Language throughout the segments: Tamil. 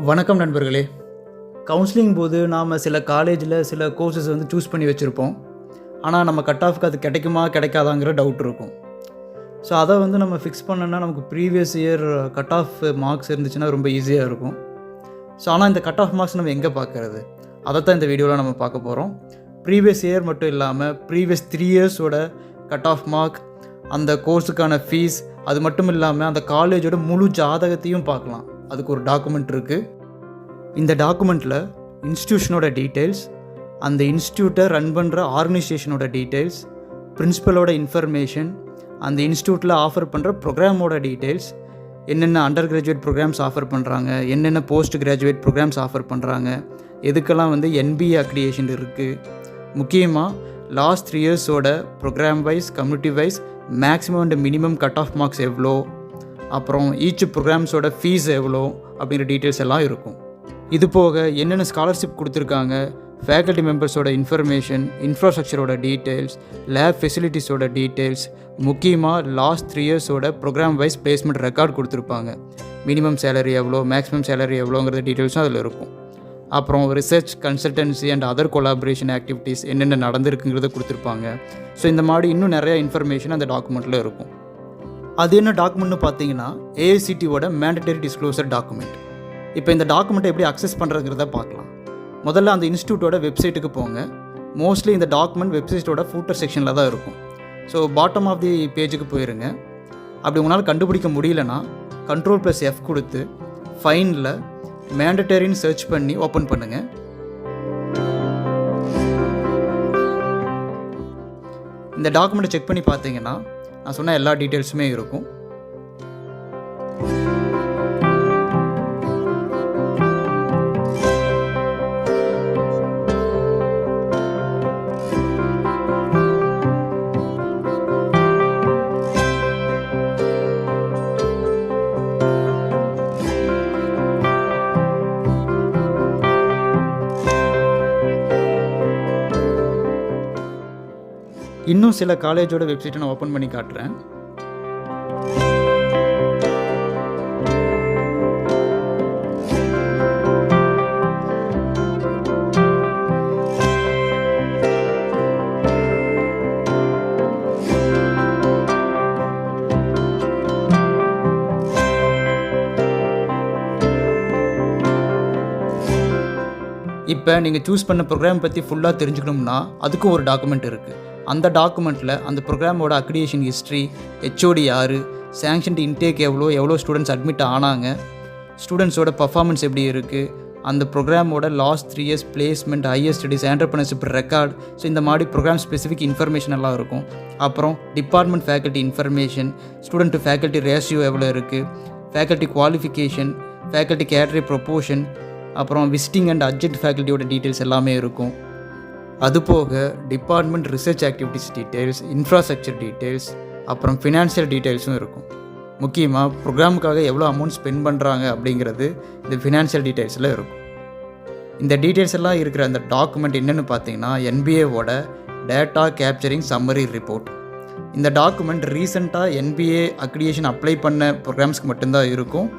வணக்கம் நண்பர்களே. கவுன்சிலிங் போது நாம் சில காலேஜில் சில கோர்சஸ் சூஸ் பண்ணி வச்சுருப்போம். ஆனால் நம்ம கட் ஆஃப்க்கு அது கிடைக்குமா கிடைக்காதாங்கிற டவுட் இருக்கும். ஸோ அதை நம்ம ஃபிக்ஸ் பண்ணோன்னா நமக்கு previous year cut off marks இருந்துச்சுன்னா ரொம்ப ஈஸியாக இருக்கும். ஸோ ஆனால் இந்த கட் ஆஃப் மார்க்ஸ் நம்ம எங்கே பார்க்குறது, அதை தான் இந்த வீடியோவில் நம்ம பார்க்க போகிறோம். ப்ரீவியஸ் இயர் மட்டும் இல்லாமல் ப்ரீவியஸ் 3 இயர்ஸோட கட் ஆஃப் மார்க், அந்த கோர்ஸுக்கான ஃபீஸ், அது மட்டும் இல்லாமல் அந்த காலேஜோட முழு ஜாதகத்தையும் பார்க்கலாம். அதுக்கு ஒரு டாக்குமெண்ட் இருக்குது. இந்த டாக்குமெண்ட்டில் இன்ஸ்டியூஷனோட டீட்டெயில்ஸ், அந்த இன்ஸ்டியூட்டை ரன் பண்ணுற ஆர்கனைசேஷனோட டீட்டெயில்ஸ், பிரின்சிபலோட இன்ஃபர்மேஷன், அந்த இன்ஸ்டியூட்டில் ஆஃபர் பண்ணுற ப்ரோக்ராமோட டீட்டெயில்ஸ், என்னென்ன அண்டர் கிராஜுவேட் ப்ரோக்ராம்ஸ் ஆஃபர் பண்ணுறாங்க, என்னென்ன போஸ்ட் கிராஜுவேட் ப்ரோக்ராம்ஸ் ஆஃபர் பண்ணுறாங்க, எதுக்கெல்லாம் NBA அக்ரிடேஷன் இருக்குது, முக்கியமாக லாஸ்ட் 3 இயர்ஸோட programme wise community wise maximum and minimum cut off marks எவ்வளோ, அப்புறம் ஈச் ப்ரோக்ராம்ஸோட ஃபீஸ் எவ்வளோ அப்படிங்கிற டீட்டெயில்ஸ் எல்லாம் இருக்கும். இது போக என்னென்ன ஸ்காலர்ஷிப் கொடுத்துருக்காங்க, ஃபேக்கல்ட்டி மெம்பர்ஸோட இன்ஃபர்மேஷன், இன்ஃப்ராஸ்ட்ரக்சரோட டீட்டெயில்ஸ், லேப் ஃபெசிலிட்டிஸோட டீட்டெயில்ஸ், முக்கியமாக லாஸ்ட் 3 இயர்ஸோட ப்ரோக்ராம் வைஸ் பிளேஸ்மெண்ட் ரெக்கார்ட் கொடுத்துருப்பாங்க. மினிமம் சேலரி எவ்வளோ, மேக்ஸிமம் சேலரி எவ்வளோங்கிற டீட்டெயில்ஸும் அதில் இருக்கும். அப்புறம் research, consultancy and other collaboration activities என்னென்ன நடந்திருக்குங்கிறத கொடுத்துருப்பாங்க. ஸோ இந்த மாதிரி இன்னும் நிறையா இன்ஃபர்மேஷன் அந்த டாக்குமெண்ட்டில் இருக்கும். அது என்ன டாக்குமெண்ட்னு பார்த்தீங்கன்னா AICTEயோட மேண்டட்டரி டிஸ்க்ளோசர் டாக்குமெண்ட். இப்போ இந்த டாக்குமெண்ட்டை எப்படி அக்சஸ் பண்ணுறதுங்கிறத பார்க்கலாம். முதல்ல அந்த இன்ஸ்டியூட்டோட வெப்சைட்டுக்கு போங்க. மோஸ்ட்லி இந்த டாக்குமெண்ட் வெப்சைட்டோட ஃபூட்டர் செக்ஷனில் தான் இருக்கும். ஸோ பாட்டம் ஆஃப் தி பேஜுக்கு போயிருங்க. அப்படி உங்களால் கண்டுபிடிக்க முடியலன்னா Ctrl+F கொடுத்து ஃபைனில் மேண்டட்டரின்னு சர்ச் பண்ணி ஓப்பன் பண்ணுங்கள். இந்த டாக்குமெண்ட்டை செக் பண்ணி பார்த்தீங்கன்னா நான் சொன்ன எல்லா டீட்டெயில்ஸுமே இருக்கும். இன்னும் சில காலேஜோட வெப்சைட்டை நான் ஓப்பன் பண்ணி காட்டுறேன். இப்போ நீங்கள் சூஸ் பண்ண ப்ரோக்ராம் பற்றி ஃபுல்லாக தெரிஞ்சுக்கணும்னா அதுக்கும் ஒரு டாக்குமெண்ட் இருக்குது. அந்த டாக்குமெண்ட்டில் அந்த ப்ரோக்ராமோட அக்ரிடேஷன் ஹிஸ்ட்ரி, HOD யார், சேங்ஷன்டு இன்டேக் எவ்வளோ ஸ்டூடெண்ட்ஸ் அட்மிட் ஆனாங்க, ஸ்டூடெண்ட்ஸோட பர்ஃபார்மன்ஸ் எப்படி இருக்குது, அந்த ப்ரோக்ராமோட last 3 years placement, higher studies, entrepreneurship record. So இந்த மாதிரி ப்ரோக்ராம் ஸ்பெசிஃபிக் இன்ஃபர்மேஷன் எல்லாம் இருக்கும். அப்புறம் department faculty information, student to faculty ratio எவ்வளோ இருக்குது, faculty qualification, faculty cadre proportion, அப்புறம் விசிட்டிங் அண்ட் அட்ஜெக்ட் ஃபேக்கல்ட்டியோட டீட்டெயில்ஸ் எல்லாமே இருக்கும். அதுபோக department research activities details, infrastructure details, அப்புறம் ஃபினான்ஷியல் டீட்டெயில்ஸும் இருக்கும். முக்கியமாக ப்ரோக்ராமுக்காக எவ்வளோ அமௌண்ட் ஸ்பெண்ட் பண்ணுறாங்க அப்படிங்கிறது இந்த ஃபினான்ஷியல் டீட்டெயில்ஸில் இருக்கும். இந்த டீட்டெயில்ஸ் எல்லாம் இருக்கிற அந்த டாக்குமெண்ட் என்னென்னு பார்த்தீங்கன்னா NBAவோட டேட்டா கேப்சரிங் சம்மரி ரிப்போர்ட். இந்த டாக்குமெண்ட் ரீசெண்டாக NBA அக்ரிடேஷன் அப்ளை பண்ண ப்ரோக்ராம்ஸ்க்கு மட்டும்தான் இருக்கும்.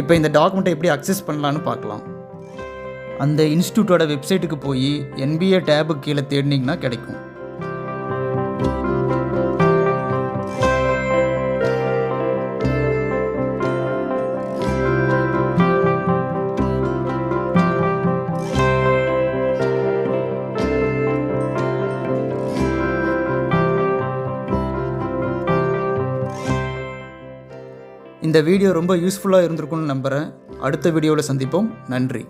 இப்போ இந்த டாக்குமெண்ட்டை எப்படி அக்சஸ் பண்ணலான்னு பார்க்கலாம். அந்த இன்ஸ்டியூட்டோட வெப்சைட்டுக்கு போய் NBA டேபுக்கு கீழே தேடினீங்கன்னா கிடைக்கும். இந்த வீடியோ ரொம்ப யூஸ்ஃபுல்லாக இருந்திருக்கும்னு நம்புகிறேன். அடுத்த வீடியோவில் சந்திப்போம். நன்றி.